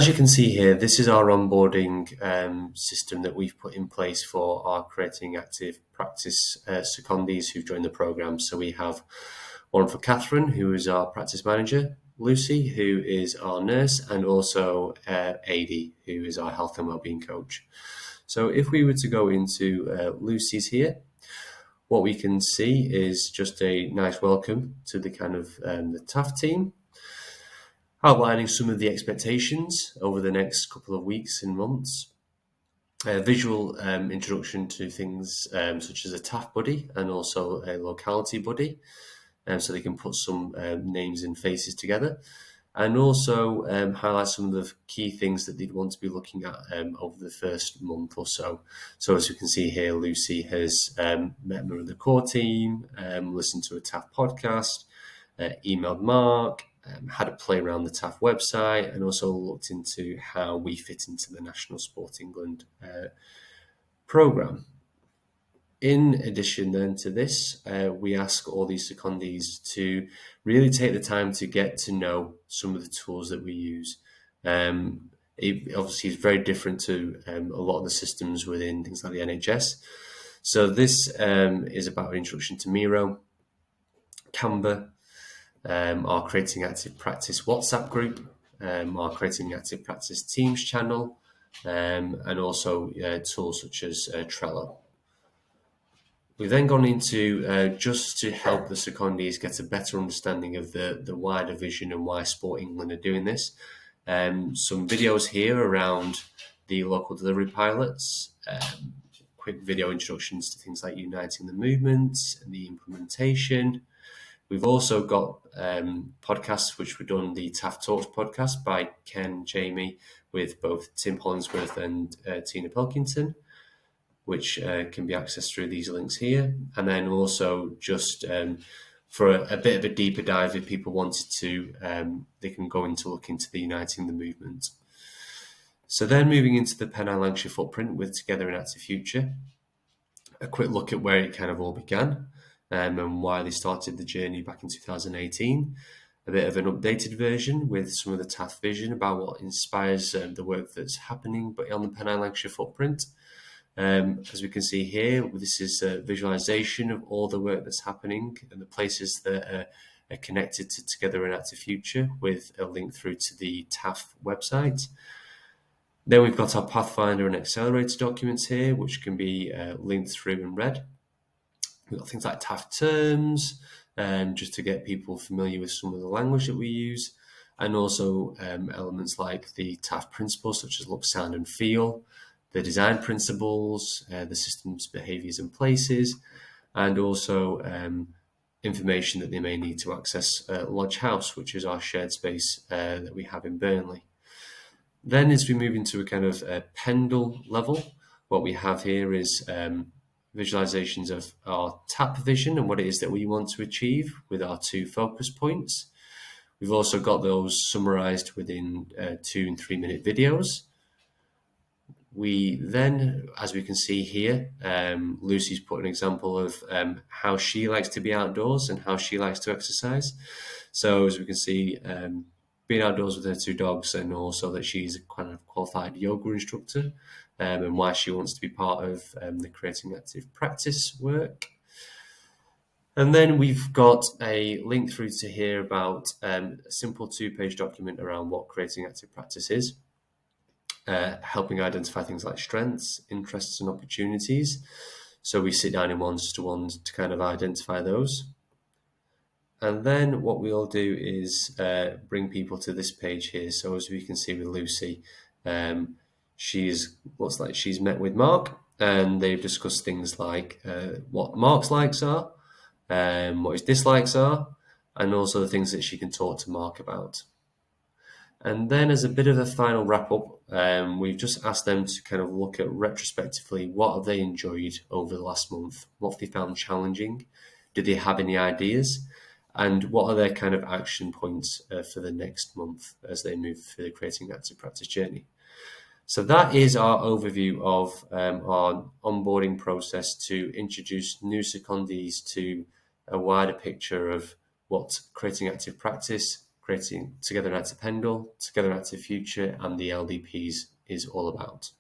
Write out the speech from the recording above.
As you can see here, this is our onboarding system that we've put in place for our Creating Active Practice secondees who've joined the program. So we have one for Catherine, who is our practice manager, Lucy, who is our nurse, and also Adi, who is our health and wellbeing coach. So if we were to go into Lucy's here, what we can see is just a nice welcome to the kind of the TAF team, outlining some of the expectations over the next couple of weeks and months. A visual introduction to things such as a TAF buddy and also a locality buddy, so they can put some names and faces together, and also highlight some of the key things that they'd want to be looking at over the first month or so. So as you can see here, Lucy has met a member of the core team, listened to a TAF podcast, emailed Mark, had a play around the TAF website, and also looked into how we fit into the National Sport England programme. In addition then to this, we ask all these secondees to really take the time to get to know some of the tools that we use. It obviously is very different to a lot of the systems within things like the NHS. So this is about an introduction to Miro, Canva, our Creating Active Practice WhatsApp group, our Creating Active Practice Teams channel, and also tools such as Trello. We've then gone into just to help the secondees get a better understanding of the wider vision and why Sport England are doing this. Some videos here around the local delivery pilots, quick video introductions to things like uniting the movements and the implementation. We've also got podcasts, which we've done the TAF Talks podcast by Ken Jamie with both Tim Hollingsworth and Tina Pilkington, which can be accessed through these links here. And then also just for a bit of a deeper dive, if people wanted to, they can go into look into the Uniting the Movement. So then moving into the Pennine Lancashire footprint with Together in Active Future, a quick look at where it kind of all began and why they started the journey back in 2018. A bit of an updated version with some of the TAF vision about what inspires the work that's happening but on the Pennine Lancashire footprint. As we can see here, this is a visualization of all the work that's happening and the places that are connected to Together in Active Future with a link through to the TAF website. Then we've got our Pathfinder and Accelerator documents here, which can be linked through and read. We've got things like TAF terms, just to get people familiar with some of the language that we use, and also elements like the TAF principles such as look, sound and feel, the design principles, the systems, behaviours and places, and also information that they may need to access Lodge House, which is our shared space that we have in Burnley. Then as we move into a kind of Pendle level, what we have here is visualizations of our TAP vision and what it is that we want to achieve with our 2 focus points. We've also got those summarized within 2 and 3 minute videos. We then, as we can see here, Lucy's put an example of how she likes to be outdoors and how she likes to exercise. So as we can see, being outdoors with her 2 dogs, and also that she's a kind of qualified yoga instructor, and why she wants to be part of the Creating Active Practice work. And then we've got a link through to here about a simple 2-page document around what Creating Active Practice is. Helping identify things like strengths, interests and opportunities. So we sit down in ones-to-ones to kind of identify those. And then what we'll do is bring people to this page here. So as we can see with Lucy, looks like she's met with Mark and they've discussed things like what Mark's likes are, what his dislikes are, and also the things that she can talk to Mark about. And then as a bit of a final wrap up, we've just asked them to kind of look at retrospectively what have they enjoyed over the last month, what have they found challenging, do they have any ideas, and what are their kind of action points for the next month as they move through the Creating Active Practice journey. So that is our overview of our onboarding process to introduce new secondees to a wider picture of what Creating Active Practice, creating Together an Active Pendle, Together an Active Future, and the LDPs is all about.